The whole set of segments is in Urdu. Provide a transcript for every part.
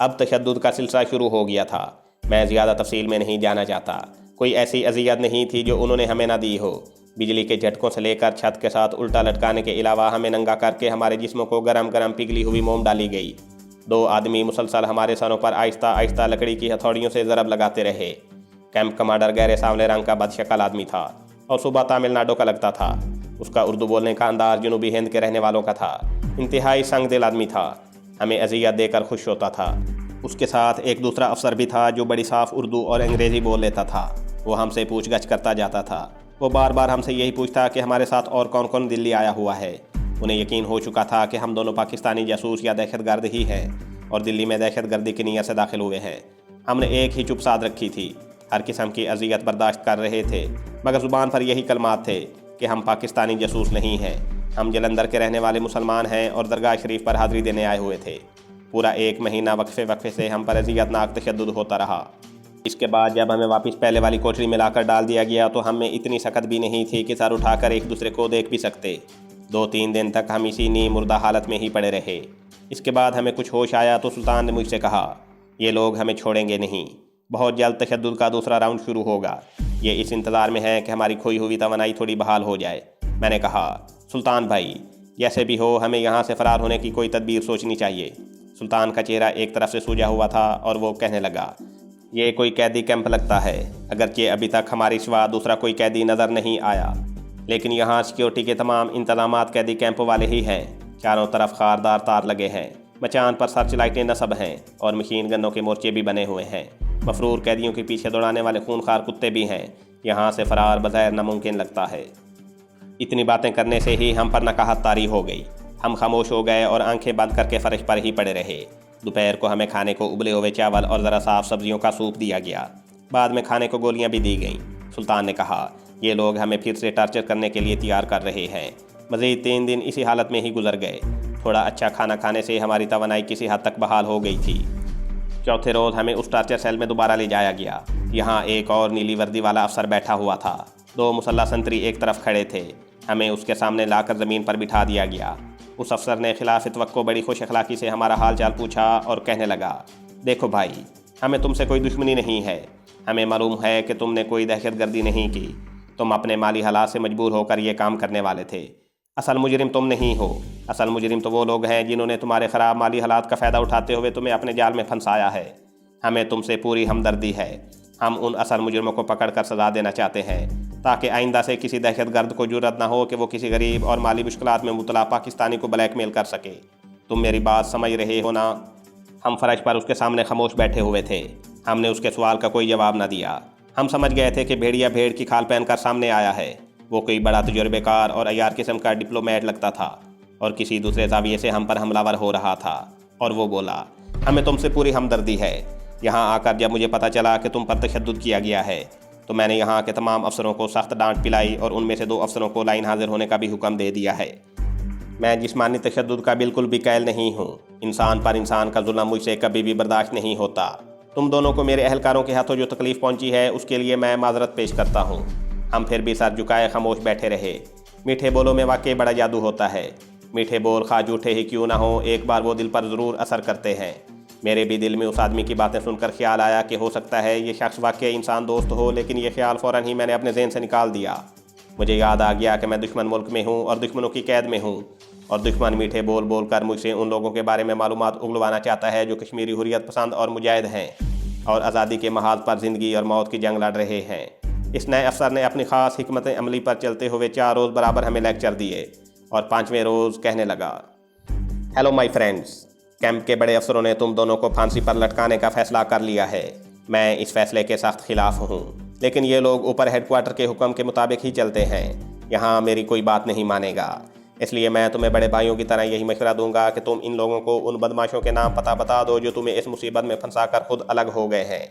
اب تشدد کا سلسلہ شروع ہو گیا تھا۔ میں زیادہ تفصیل میں نہیں جانا چاہتا۔ کوئی ایسی اذیت نہیں تھی جو انہوں نے ہمیں نہ دی ہو۔ بجلی کے جھٹکوں سے لے کر چھت کے ساتھ الٹا لٹکانے کے علاوہ ہمیں ننگا کر کے ہمارے جسموں کو گرم گرم پگھلی ہوئی موم ڈالی گئی۔ 2 آدمی مسلسل ہمارے سروں پر آہستہ آہستہ لکڑی کی ہتھوڑیوں سے ضرب لگاتے رہے۔ کیمپ کمانڈر گہرے سانولے رنگ کا بدشکل آدمی تھا اور صوبہ تامل ناڈو کا لگتا تھا۔ اس کا اردو بولنے کا انداز جنوبی ہند کے رہنے والوں کا تھا۔ انتہائی سنگ دل آدمی تھا، ہمیں اذیت دے کر خوش ہوتا تھا۔ اس کے ساتھ ایک دوسرا افسر بھی تھا جو بڑی صاف اردو اور انگریزی بول لیتا تھا۔ وہ ہم سے پوچھ گچھ کرتا جاتا تھا۔ وہ بار بار ہم سے یہی پوچھتا کہ ہمارے ساتھ اور کون کون دلی آیا ہوا ہے۔ انہیں یقین ہو چکا تھا کہ ہم دونوں پاکستانی جاسوس یا دہشت گرد ہی ہیں اور دلی میں دہشت گردی کی نیت سے داخل ہوئے ہیں۔ ہم نے ایک ہی چپ سادھ رکھی تھی، ہر قسم کی اذیت برداشت کر رہے تھے، مگر زبان پر یہی کلمات تھے کہ ہم پاکستانی جاسوس نہیں ہیں، ہم جلندھر کے رہنے والے مسلمان ہیں اور درگاہ شریف پر حاضری دینے آئے ہوئے تھے۔ پورا 1 مہینہ وقفے سے ہم پر اذیت ناک تشدد ہوتا رہا۔ اس کے بعد جب ہمیں واپس پہلے والی کوٹری میں لا کر ڈال دیا گیا تو ہم میں اتنی سخت بھی نہیں تھی کہ سر اٹھا کر ایک دوسرے کو دیکھ بھی سکتے۔ 2-3 دن تک ہم اسی نیم مردہ حالت میں ہی پڑے رہے۔ اس کے بعد ہمیں کچھ ہوش آیا تو سلطان نے مجھ سے کہا، یہ لوگ ہمیں چھوڑیں گے نہیں، بہت جلد تشدد کا دوسرا راؤنڈ شروع ہوگا۔ یہ اس انتظار میں ہے کہ ہماری کھوئی ہوئی توانائی تھوڑی بحال ہو جائے۔ میں نے کہا، سلطان بھائی، جیسے بھی ہو ہمیں یہاں سے فرار ہونے کی کوئی تدبیر سوچنی چاہیے۔ سلطان کا چہرہ ایک طرف سے سوجا ہوا تھا اور وہ کہنے لگا، یہ کوئی قیدی کیمپ لگتا ہے، اگرچہ ابھی تک ہماری سوا دوسرا کوئی قیدی نظر نہیں آیا، لیکن یہاں سیکیورٹی کے تمام انتظامات قیدی کیمپ والے ہی ہیں۔ چاروں طرف خاردار تار لگے ہیں، مچان پر سرچ لائٹیں نصب ہیں اور مشین گنوں کے مورچے بھی بنے ہوئے ہیں۔ مفرور قیدیوں کے پیچھے دوڑانے والے خونخوار کتے بھی ہیں۔ یہاں سے فرار بظاہر ناممکن لگتا ہے۔ اتنی باتیں کرنے سے ہی ہم پر نقاہت طاری ہو گئی۔ ہم خاموش ہو گئے اور آنکھیں بند کر کے فرش پر ہی پڑے رہے۔ دوپہر کو ہمیں کھانے کو ابلے ہوئے چاول اور ذرا صاف سبزیوں کا سوپ دیا گیا۔ بعد میں کھانے کو گولیاں بھی دی گئیں۔ سلطان نے کہا، یہ لوگ ہمیں پھر سے ٹارچر کرنے کے لیے تیار کر رہے ہیں۔ مزید 3 دن اسی حالت میں ہی گزر گئے۔ تھوڑا اچھا کھانا کھانے سے ہماری توانائی کسی حد تک بحال ہو گئی تھی۔ چوتھے روز ہمیں اس ٹارچر سیل میں دوبارہ لے جایا گیا۔ یہاں ایک اور نیلی وردی والا افسر بیٹھا ہوا تھا۔ 2 مسلح سنتری ایک طرف کھڑے تھے۔ ہمیں اس کے سامنے لا کر زمین پر بٹھا دیا گیا۔ اس افسر نے خلاف توقع بڑی خوش اخلاقی سے ہمارا حال چال پوچھا اور کہنے لگا، دیکھو بھائی، ہمیں تم سے کوئی دشمنی نہیں ہے۔ ہمیں معلوم ہے کہ تم نے کوئی دہشت گردی نہیں کی۔ تم اپنے مالی حالات سے مجبور ہو کر یہ کام کرنے والے تھے۔ اصل مجرم تم نہیں ہو۔ اصل مجرم تو وہ لوگ ہیں جنہوں نے تمہارے خراب مالی حالات کا فائدہ اٹھاتے ہوئے تمہیں اپنے جال میں پھنسایا ہے۔ ہمیں تم سے پوری ہمدردی ہے۔ ہم ان اصل مجرموں کو پکڑ کر سزا دینا چاہتے ہیں تاکہ آئندہ سے کسی دہشت گرد کو جرأت نہ ہو کہ وہ کسی غریب اور مالی مشکلات میں مبتلا پاکستانی کو بلیک میل کر سکے۔ تم میری بات سمجھ رہے ہو نا؟ ہم فرش پر اس کے سامنے خاموش بیٹھے ہوئے تھے۔ ہم نے اس کے سوال کا کوئی جواب نہ دیا۔ ہم سمجھ گئے تھے کہ بھیڑیا بھیڑ کی کھال پہن کر سامنے آیا ہے۔ وہ کوئی بڑا تجربے کار اور عیار قسم کا ڈپلومیٹ لگتا تھا اور کسی دوسرے زاویے سے ہم پر حملہ ور ہو رہا تھا۔ اور وہ بولا، ہمیں تم سے پوری ہمدردی ہے۔ یہاں آ کر جب مجھے پتہ چلا کہ تم پر تشدد کیا گیا ہے تو میں نے یہاں کے تمام افسروں کو سخت ڈانٹ پلائی اور ان میں سے 2 افسروں کو لائن حاضر ہونے کا بھی حکم دے دیا ہے۔ میں جسمانی تشدد کا بالکل بھی قائل نہیں ہوں۔ انسان پر انسان کا ظلم مجھ سے کبھی بھی برداشت نہیں ہوتا۔ تم دونوں کو میرے اہلکاروں کے ہاتھوں جو تکلیف پہنچی ہے اس کے لیے میں معذرت پیش کرتا ہوں۔ ہم پھر بھی سر جھکائے خاموش بیٹھے رہے۔ میٹھے بولوں میں واقعی بڑا جادو ہوتا ہے۔ میٹھے بول خواہ جھوٹے ہی کیوں نہ ہوں، ایک بار وہ دل پر ضرور اثر کرتے ہیں۔ میرے بھی دل میں اس آدمی کی باتیں سن کر خیال آیا کہ ہو سکتا ہے یہ شخص واقعی انسان دوست ہو، لیکن یہ خیال فوراً ہی میں نے اپنے ذہن سے نکال دیا۔ مجھے یاد آ گیا کہ میں دشمن ملک میں ہوں اور دشمنوں کی قید میں ہوں، اور دشمن میٹھے بول بول کر مجھ سے ان لوگوں کے بارے میں معلومات اگلوانا چاہتا ہے جو کشمیری حریت پسند اور مجاہد ہیں اور آزادی کے محاذ پر زندگی اور موت کی جنگ لڑ رہے ہیں۔ اس نئے افسر نے اپنی خاص حکمت عملی پر چلتے ہوئے 4 روز برابر ہمیں لیکچر دیے اور 5ویں روز کہنے لگا، ہیلو مائی فرینڈز، کیمپ کے بڑے افسروں نے تم دونوں کو پھانسی پر لٹکانے کا فیصلہ کر لیا ہے۔ میں اس فیصلے کے سخت خلاف ہوں، لیکن یہ لوگ اوپر ہیڈ کوارٹر کے حکم کے مطابق ہی چلتے ہیں۔ یہاں میری کوئی بات نہیں مانے گا، اس لیے میں تمہیں بڑے بھائیوں کی طرح یہی مشورہ دوں گا کہ تم ان لوگوں کو ان بدماشوں کے نام پتہ بتا دو جو تمہیں اس مصیبت میں پھنسا کر خود الگ ہو گئے ہیں،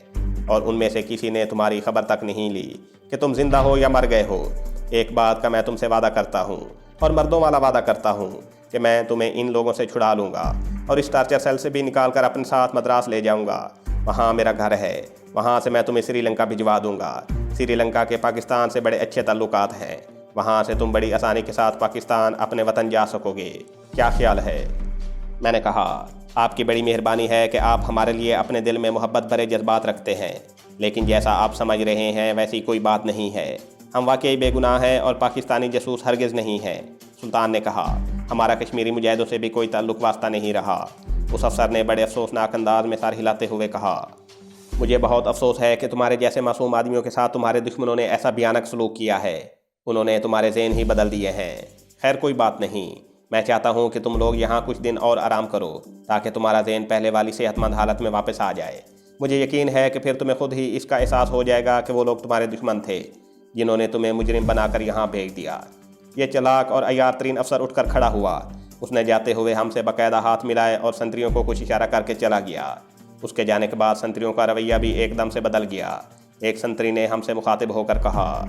اور ان میں سے کسی نے تمہاری خبر تک نہیں لی کہ تم زندہ ہو یا مر گئے ہو۔ ایک بات کا میں تم سے وعدہ کرتا ہوں، اور مردوں والا وعدہ کرتا ہوں، کہ میں تمہیں ان لوگوں سے چھڑا لوں گا اور اس ٹارچر سیل سے بھی نکال کر اپنے ساتھ مدراس لے جاؤں گا۔ وہاں میرا گھر ہے، وہاں سے میں تمہیں سری لنکا بھجوا دوں گا۔ سری لنکا کے پاکستان سے بڑے اچھے تعلقات ہیں، وہاں سے تم بڑی آسانی کے ساتھ پاکستان اپنے وطن جا سکو گے۔ کیا خیال ہے؟ میں نے کہا، آپ کی بڑی مہربانی ہے کہ آپ ہمارے لیے اپنے دل میں محبت بھرے جذبات رکھتے ہیں، لیکن جیسا آپ سمجھ رہے ہیں ویسی کوئی بات نہیں ہے۔ ہم واقعی بے گناہ ہیں اور پاکستانی جاسوس ہرگز نہیں ہیں۔ سلطان نے کہا، ہمارا کشمیری مجاہدوں سے بھی کوئی تعلق واسطہ نہیں رہا۔ اس افسر نے بڑے افسوسناک انداز میں سر ہلاتے ہوئے کہا، مجھے بہت افسوس ہے کہ تمہارے جیسے معصوم آدمیوں کے ساتھ تمہارے دشمنوں نے ایسا بھیانک سلوک کیا ہے۔ انہوں نے تمہارے ذہن ہی بدل دیے ہیں۔ خیر کوئی بات نہیں، میں چاہتا ہوں کہ تم لوگ یہاں کچھ دن اور آرام کرو تاکہ تمہارا ذہن پہلے والی صحت مند حالت میں واپس آ جائے۔ مجھے یقین ہے کہ پھر تمہیں خود ہی اس کا احساس ہو جائے گا کہ وہ لوگ تمہارے دشمن تھے جنہوں نے تمہیں مجرم بنا کر یہاں بھیج دیا۔ یہ چلاک اور عیار ترین افسر اٹھ کر کھڑا ہوا۔ اس نے جاتے ہوئے ہم سے باقاعدہ ہاتھ ملائے اور سنتریوں کو کچھ اشارہ کر کے چلا گیا۔ اس کے جانے کے بعد سنتریوں کا رویہ بھی ایک دم سے بدل گیا۔ ایک سنتری نے ہم سے مخاطب ہو کر کہا،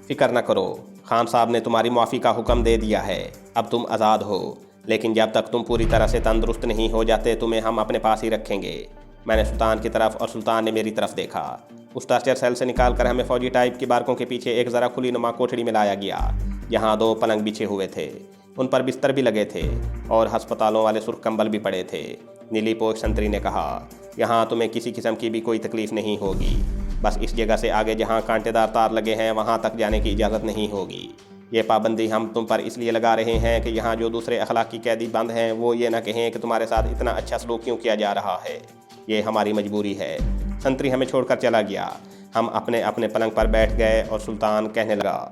فکر نہ کرو، خان صاحب نے تمہاری معافی کا حکم دے دیا ہے، اب تم آزاد ہو، لیکن جب تک تم پوری طرح سے تندرست نہیں ہو جاتے تمہیں ہم اپنے پاس ہی رکھیں گے۔ میں نے سلطان کی طرف اور سلطان نے میری طرف دیکھا۔ اس ٹارچر سیل سے نکال کر ہمیں فوجی ٹائپ کی بارکوں کے پیچھے ایک ذرا کھلی نما کوٹھڑی میں لایا گیا، جہاں 2 پلنگ بچھے ہوئے تھے، ان پر بستر بھی لگے تھے اور ہسپتالوں والے سرخ کمبل بھی پڑے تھے۔ نیلی پوش سنتری نے کہا، یہاں تمہیں کسی قسم کی بھی کوئی تکلیف نہیں ہوگی، بس اس جگہ سے آگے جہاں کانٹے دار تار لگے ہیں وہاں تک جانے کی اجازت نہیں ہوگی۔ یہ پابندی ہم تم پر اس لیے لگا رہے ہیں کہ یہاں جو دوسرے اخلاقی قیدی بند ہیں وہ یہ نہ کہیں کہ تمہارے ساتھ اتنا اچھا سلوک کیوں کیا جا رہا ہے، یہ ہماری مجبوری ہے۔ سنتری ہمیں چھوڑ کر چلا گیا۔ ہم اپنے اپنے پلنگ پر بیٹھ گئے اور سلطان کہنے لگا،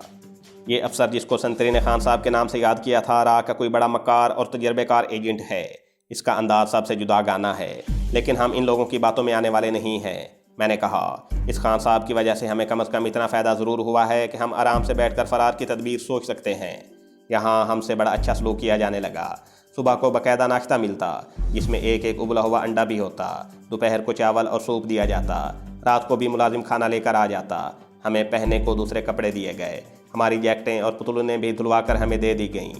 یہ افسر جس کو سنتری نے خان صاحب کے نام سے یاد کیا تھا را کا کوئی بڑا مکار اور تجربے کار ایجنٹ ہے۔ اس کا انداز سب سے جدا گانا ہے، لیکن ہم ان لوگوں کی باتوں میں آنے والے نہیں ہیں۔ میں نے کہا، اس خان صاحب کی وجہ سے ہمیں کم از کم اتنا فائدہ ضرور ہوا ہے کہ ہم آرام سے بیٹھ کر فرار کی تدبیر سوچ سکتے ہیں۔ یہاں ہم سے بڑا اچھا سلوک کیا جانے لگا۔ صبح کو باقاعدہ ناشتہ ملتا جس میں ایک ابلا ہوا انڈا بھی ہوتا، دوپہر کو چاول اور سوپ دیا جاتا، رات کو بھی ملازم کھانا لے کر آ جاتا۔ ہمیں پہننے کو دوسرے کپڑے دیے گئے، ہماری جیکٹیں اور پتلونیں بھی دھلوا کر ہمیں دے دی گئیں۔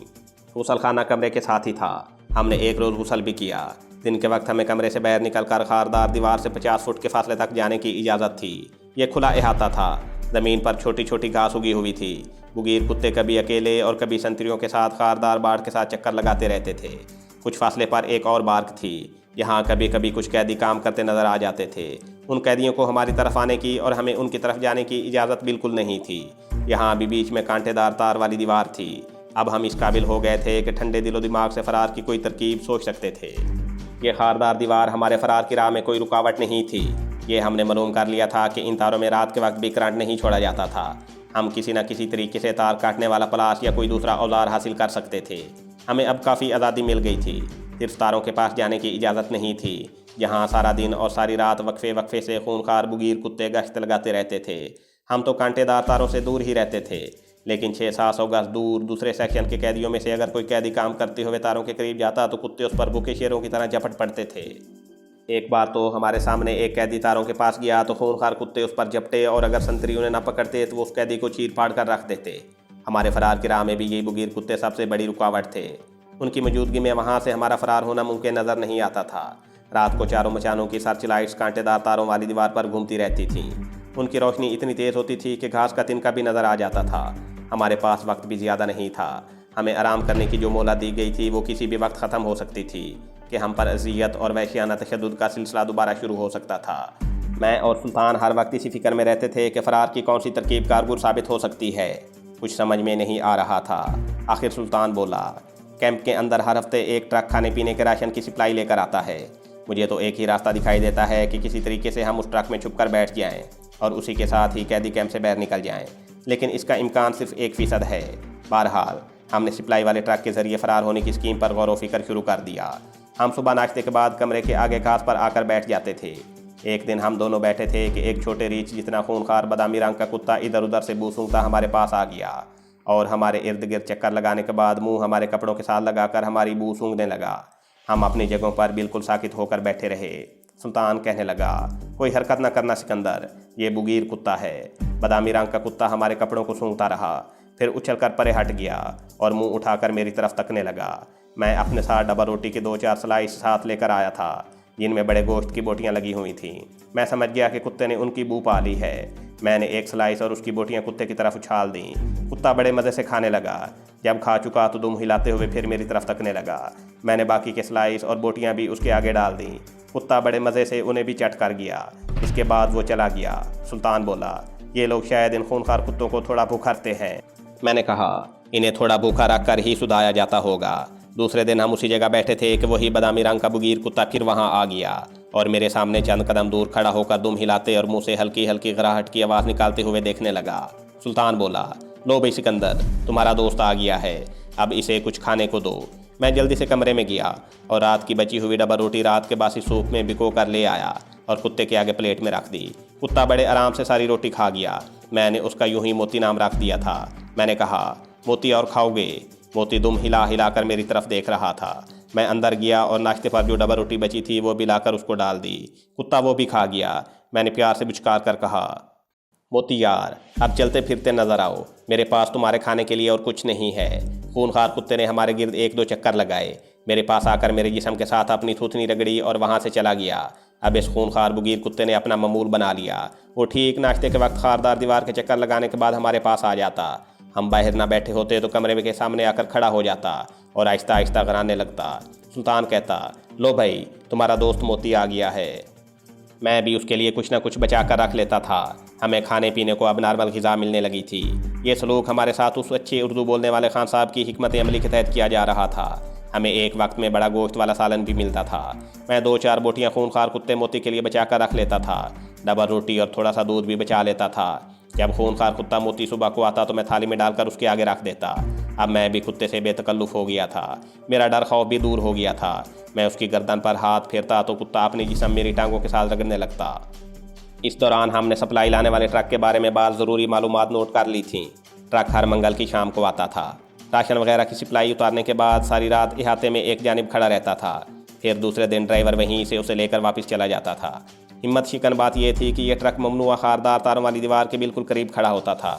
غسل خانہ کمرے کے ساتھ ہی تھا، ہم نے ایک روز غسل بھی کیا۔ دن کے وقت ہمیں کمرے سے باہر نکل کر خاردار دیوار سے 50 فٹ کے فاصلے تک جانے کی اجازت تھی۔ یہ کھلا احاطہ تھا، زمین پر چھوٹی چھوٹی گھاس اگی ہوئی تھی۔ بگیر کتے کبھی اکیلے اور کبھی سنتریوں کے ساتھ خاردار باڑ کے ساتھ چکر لگاتے رہتے تھے۔ کچھ فاصلے پر ایک اور بارک تھی، یہاں کبھی کبھی کچھ قیدی کام کرتے نظر آ جاتے تھے۔ ان قیدیوں کو ہماری طرف آنے کی اور ہمیں ان کی طرف جانے کی اجازت بالکل نہیں تھی۔ یہاں بھی بیچ میں کانٹے دار تار والی دیوار تھی۔ اب ہم اس قابل ہو گئے تھے کہ ٹھنڈے دل و دماغ سے فرار کی کوئی ترکیب سوچ سکتے تھے۔ یہ خاردار دیوار ہمارے فرار کی راہ میں کوئی رکاوٹ نہیں تھی۔ یہ ہم نے معلوم کر لیا تھا کہ ان تاروں میں رات کے وقت بھی کرنٹ نہیں چھوڑا جاتا تھا۔ ہم کسی نہ کسی طریقے سے تار کاٹنے والا پلاس یا کوئی دوسرا اوزار حاصل کر سکتے تھے۔ ہمیں اب کافی آزادی مل گئی تھی، صرف تاروں کے پاس جانے کی اجازت نہیں تھی، جہاں سارا دن اور ساری رات وقفے وقفے سے خونخوار بگیر کتے گشت لگاتے رہتے تھے۔ ہم تو کانٹے دار تاروں سے دور ہی رہتے تھے، لیکن 600-700 گز دور دوسرے سیکشن کے قیدیوں میں سے اگر کوئی قیدی کام کرتے ہوئے تاروں کے قریب جاتا تو کتے اس پر بھوکے شیروں کی طرح جھپٹ پڑتے تھے۔ ایک بار تو ہمارے سامنے ایک قیدی تاروں کے پاس گیا تو خونخوار کتے اس پر جھپٹے اور اگر سنتری انہیں نہ پکڑتے تو وہ اس قیدی کو چیر پھاڑ کر رکھ دیتے۔ ہمارے فرار کی راہ میں بھی یہی بگیر کتے سب سے بڑی رکاوٹ تھے۔ ان کی موجودگی میں وہاں سے ہمارا فرار ہونا ممکن نظر نہیں آتا تھا۔ رات کو چاروں مچانوں کی سرچ لائٹس کانٹے دار تاروں والی دیوار پر گھومتی رہتی تھیں۔ ان کی روشنی اتنی تیز ہوتی تھی کہ گھاس کا تنکا بھی نظر آ جاتا تھا۔ ہمارے پاس وقت بھی زیادہ نہیں تھا۔ ہمیں آرام کرنے کی جو مہلت دی گئی تھی وہ کسی بھی وقت ختم ہو سکتی تھی کہ ہم پر اذیت اور وحشیانہ تشدد کا سلسلہ دوبارہ شروع ہو سکتا تھا۔ میں اور سلطان ہر وقت اسی فکر میں رہتے تھے کہ فرار کی کون سی ترکیب کارگر ثابت ہو سکتی ہے۔ کچھ سمجھ میں نہیں آ رہا تھا۔ آخر سلطان بولا، کیمپ کے اندر ہر ہفتے ایک ٹرک کھانے پینے کے راشن کی سپلائی لے کر آتا ہے۔ مجھے تو ایک ہی راستہ دکھائی دیتا ہے کہ کسی طریقے سے ہم اس ٹرک میں چھپ کر بیٹھ جائیں اور اسی کے ساتھ ہی قیدی کیمپ سے باہر نکل جائیں، لیکن اس کا امکان صرف 1% ہے۔ بہرحال ہم نے سپلائی والے ٹرک کے ذریعے فرار ہونے کی اسکیم پر غور و فکر شروع کر دیا۔ ہم صبح ناشتے کے بعد کمرے کے آگے گھاس پر آ کر بیٹھ جاتے تھے۔ ایک دن ہم دونوں بیٹھے تھے کہ ایک چھوٹے ریچھ جتنا خونخوار بادامی رنگ کا کتا ادھر ادھر سے بو سونگتا ہمارے پاس آ گیا اور ہمارے ارد گرد چکر لگانے کے بعد منہ ہمارے کپڑوں کے ساتھ لگا کر ہماری بو سونگنے لگا۔ ہم اپنی جگہوں پر بالکل ساکت ہو کر بیٹھے رہے۔ سلطان کہنے لگا، کوئی حرکت نہ کرنا سکندر، یہ بگیر کتا ہے۔ بادامی رنگ کا کتا ہمارے کپڑوں کو سونگتا رہا، پھر اچھل کر پرے ہٹ گیا اور منہ اٹھا کر میری طرف تکنے لگا۔ میں اپنے ساتھ ڈبل روٹی کے 2-4 سلائس ساتھ لے کر آیا تھا جن میں بڑے گوشت کی بوٹیاں لگی ہوئی تھیں۔ میں سمجھ گیا کہ کتے نے ان کی بو پا لی ہے۔ میں نے ایک سلائس اور اس کی بوٹیاں کتے کی طرف اچھال دیں۔ کتا بڑے مزے سے کھانے لگا۔ جب کھا چکا تو دم ہلاتے ہوئے پھر میری طرف تکنے لگا۔ میں نے باقی کے سلائس اور بوٹیاں بھی اس کے آگے ڈال دیں۔ کتا بڑے مزے سے انہیں بھی چٹ کر گیا۔ اس کے بعد وہ چلا گیا۔ سلطان بولا، یہ لوگ شاید ان خونخوار کتوں کو تھوڑا بھوکا رکھتے ہیں۔ میں نے کہا، انہیں تھوڑا بھوکا رکھ کر ہی سدھایا جاتا ہوگا۔ دوسرے دن ہم اسی جگہ بیٹھے تھے کہ وہی بادامی رنگ کا بگیر کتا پھر وہاں آ گیا اور میرے سامنے چند قدم دور کھڑا ہو کر دم ہلاتے اور منہ سے ہلکی ہلکی گھراہٹ کی آواز نکالتے ہوئے دیکھنے لگا۔ سلطان بولا، لو بھائی سکندر، تمہارا دوست آ گیا ہے، اب اسے کچھ کھانے کو دو۔ میں جلدی سے کمرے میں گیا اور رات کی بچی ہوئی ڈبل روٹی رات کے باسی سوپ میں بھگو کر لے آیا اور کتے کے آگے پلیٹ میں رکھ دی۔ کتا بڑے آرام سے ساری روٹی کھا گیا۔ میں نے اس کا یوں ہی موتی نام رکھ دیا تھا۔ میں نے کہا، موتی اور کھاؤ گے؟ موتی دم ہلا ہلا کر میری طرف دیکھ رہا تھا۔ میں اندر گیا اور ناشتے پر جو ڈبل روٹی بچی تھی وہ بھی لا کر اس کو ڈال دی۔ کتا وہ بھی کھا گیا۔ میں نے پیار سے بچکار کر کہا، موتی یار، اب چلتے پھرتے نظر آؤ، میرے پاس تمہارے کھانے کے لیے اور کچھ نہیں ہے۔ خونخوار کتے نے ہمارے گرد ایک دو چکر لگائے، میرے پاس آ کر میرے جسم کے ساتھ اپنی تھوتنی رگڑی اور وہاں سے چلا گیا۔ اب اس خونخوار بگیر کتے نے اپنا معمول بنا لیا۔ وہ ٹھیک ناشتے کے وقت خاردار دیوار کے چکر لگانے کے بعد ہمارے پاس آ جاتا۔ ہم باہر نہ بیٹھے ہوتے تو کمرے کے سامنے آ کر کھڑا ہو جاتا اور آہستہ آہستہ غرانے لگتا۔ سلطان کہتا، لو بھائی، تمہارا دوست موتی آ گیا ہے۔ میں بھی اس کے لیے کچھ نہ کچھ بچا کر رکھ لیتا تھا۔ ہمیں کھانے پینے کو اب نارمل غذا ملنے لگی تھی۔ یہ سلوک ہمارے ساتھ اس اچھے اردو بولنے والے خان صاحب کی حکمت عملی کے تحت کیا جا رہا تھا۔ ہمیں ایک وقت میں بڑا گوشت والا سالن بھی ملتا تھا۔ میں 2-4 بوٹیاں خونخوار کتے موتی کے لیے بچا کر رکھ لیتا تھا۔ ڈبل روٹی اور تھوڑا سا دودھ بھی بچا لیتا تھا۔ جب خونخوار کتا موتی صبح کو آتا تو میں تھالی میں ڈال کر اس کے آگے رکھ دیتا۔ اب میں بھی کتے سے بے تکلف ہو گیا تھا۔ میرا ڈر خوف بھی دور ہو گیا تھا۔ میں اس کی گردن پر ہاتھ پھیرتا تو کتا اپنی جسم میری ٹانگوں کے ساتھ رگڑنے لگتا۔ اس دوران ہم نے سپلائی لانے والے ٹرک کے بارے میں بعض ضروری معلومات نوٹ کر لی تھیں۔ ٹرک ہر منگل کی شام کو آتا تھا۔ راشن وغیرہ کی سپلائی اتارنے کے بعد ساری رات احاطے میں ایک جانب کھڑا رہتا تھا۔ پھر دوسرے دن ڈرائیور وہیں سے اسے لے کر واپس چلا جاتا تھا۔ ہمت شکن بات یہ تھی کہ یہ ٹرک ممنوعہ خاردار تاروں والی دیوار کے بالکل قریب کھڑا ہوتا تھا،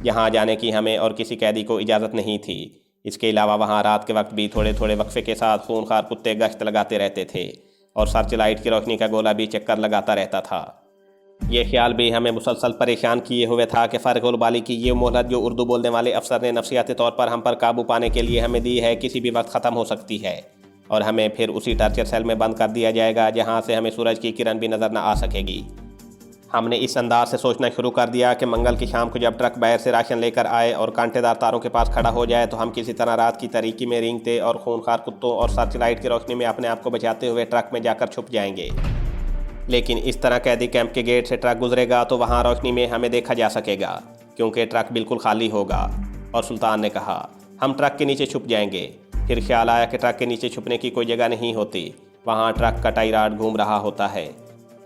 جہاں جانے کی ہمیں اور کسی قیدی کو اجازت نہیں تھی۔ اس کے علاوہ وہاں رات کے وقت بھی تھوڑے تھوڑے وقفے کے ساتھ خونخوار کتے گشت لگاتے رہتے تھے اور سرچ لائٹ کی روشنی کا گولا بھی چکر لگاتا رہتا تھا۔ یہ خیال بھی ہمیں مسلسل پریشان کیے ہوئے تھا کہ فرق البالی کی یہ مہلت جو اردو بولنے والے افسر نے نفسیاتی طور پر ہم پر قابو پانے کے لیے ہمیں دی ہے کسی بھی وقت ختم ہو سکتی ہے اور ہمیں پھر اسی ٹارچر سیل میں بند کر دیا جائے گا جہاں سے ہمیں سورج کی کرن بھی نظر نہ آ سکے گی۔ ہم نے اس انداز سے سوچنا شروع کر دیا کہ منگل کی شام کو جب ٹرک باہر سے راشن لے کر آئے اور کانٹے دار تاروں کے پاس کھڑا ہو جائے تو ہم کسی طرح رات کی تاریکی میں رینگتے اور خونخوار کتوں اور سرچ لائٹ کی روشنی میں اپنے آپ کو بچاتے ہوئے ٹرک میں جا کر چھپ جائیں گے۔ لیکن اس طرح قیدی کیمپ کے گیٹ سے ٹرک گزرے گا تو وہاں روشنی میں ہمیں دیکھا جا سکے گا کیونکہ ٹرک بالکل خالی ہوگا۔ اور سلطان نے کہا، ہم ٹرک کے نیچے چھپ جائیں گے۔ پھر خیال آیا کہ ٹرک کے نیچے چھپنے کی کوئی جگہ نہیں ہوتی، وہاں ٹرک کا ٹائی راڈ گھوم رہا ہوتا ہے۔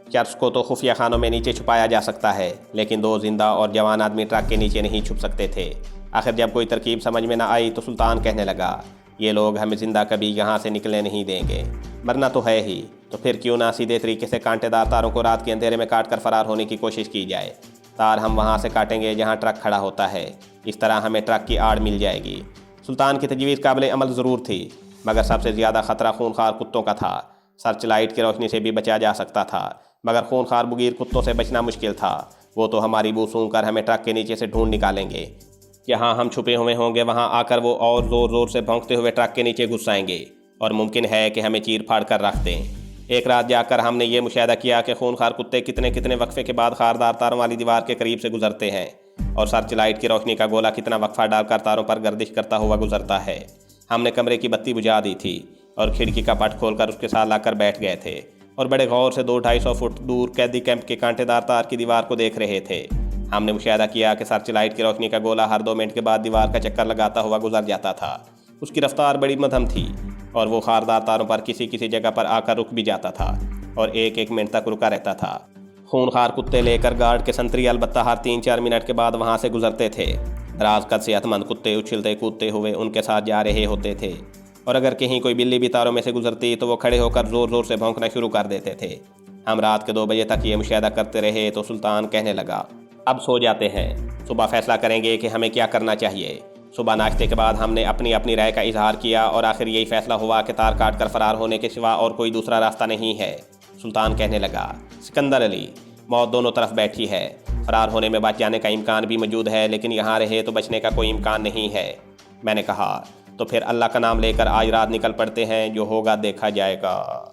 چرس کو تو خفیہ خانوں میں نیچے چھپایا جا سکتا ہے، لیکن 2 زندہ اور جوان آدمی ٹرک کے نیچے نہیں چھپ سکتے تھے۔ آخر جب کوئی ترکیب سمجھ میں نہ آئی تو سلطان کہنے لگا، یہ لوگ ہمیں زندہ کبھی یہاں سے نکلنے نہیں دیں گے، مرنا تو ہے ہی، تو پھر کیوں نہ سیدھے طریقے سے کانٹے دار تاروں کو رات کے اندھیرے میں کاٹ کر فرار ہونے کی کوشش کی جائے۔ تار ہم وہاں سے کاٹیں گے جہاں ٹرک کھڑا ہوتا ہے، اس طرح ہمیں ٹرک کی آڑ مل جائے گی۔ سلطان کی تجویز قابل عمل ضرور تھی، مگر سب سے زیادہ خطرہ خونخوار کتوں کا تھا۔ سرچ لائٹ کی روشنی سے بھی بچا جا سکتا تھا، مگر خونخوار بگیر کتوں سے بچنا مشکل تھا۔ وہ تو ہماری بو سونگھ کر ہمیں ٹرک کے نیچے سے ڈھونڈ نکالیں گے۔ جہاں ہم چھپے ہوئے ہوں گے وہاں آ کر وہ اور زور زور سے بھونکتے ہوئے ٹرک کے نیچے گھس آئیں گے اور ممکن ہے کہ ہمیں چیر پھاڑ کر رکھ دیں۔ ایک رات جا کر ہم نے یہ مشاہدہ کیا کہ خونخوار کتے کتنے وقفے کے بعد خاردار تاروں والی دیوار کے قریب سے گزرتے ہیں اور سرچ لائٹ کی روشنی کا گولا کتنا وقفہ ڈال کر تاروں پر گردش کرتا ہوا گزرتا ہے۔ ہم نے کمرے کی بتی بجھا دی تھی اور کھڑکی کا پٹ کھول کر اس کے ساتھ لا کر بیٹھ گئے تھے اور بڑے غور سے 200-250 فٹ دور قیدی کیمپ کے کانٹے دار تار کی دیوار کو دیکھ رہے تھے۔ ہم نے مشاہدہ کیا کہ سرچ لائٹ کی روشنی کا گولا ہر 2 منٹ کے بعد دیوار کا چکر لگاتا ہوا گزر جاتا تھا۔ اس کی رفتار بڑی مدھم تھی اور وہ خاردار تاروں پر کسی جگہ پر آ کر رک بھی جاتا تھا اور 1 منٹ تک رکا رہتا تھا۔ خونخوار کتے لے کر گارڈ کے سنتری البتہ ہر 3-4 منٹ کے بعد وہاں سے گزرتے تھے۔ دراز قد صحت مند کتے اچھلتے کودتے ہوئے ان کے ساتھ جا رہے ہوتے تھے اور اگر کہیں کوئی بلی بھی تاروں میں سے گزرتی تو وہ کھڑے ہو کر زور زور سے بھونکنا شروع کر دیتے تھے۔ ہم رات کے 2 بجے تک یہ مشاہدہ کرتے رہے تو سلطان کہنے لگا، اب سو جاتے ہیں، صبح فیصلہ کریں گے کہ ہمیں کیا کرنا چاہیے۔ صبح ناشتے کے بعد ہم نے اپنی رائے کا اظہار کیا اور آخر یہی فیصلہ ہوا کہ تار کاٹ کر فرار ہونے کے سوا اور کوئی دوسرا راستہ نہیں ہے۔ سلطان کہنے لگا، سکندر علی، موت دونوں طرف بیٹھی ہے، فرار ہونے میں بچ جانے کا امکان بھی موجود ہے، لیکن یہاں رہے تو بچنے کا کوئی امکان نہیں ہے۔ میں نے کہا، تو پھر اللہ کا نام لے کر آج رات نکل پڑتے ہیں، جو ہوگا دیکھا جائے گا۔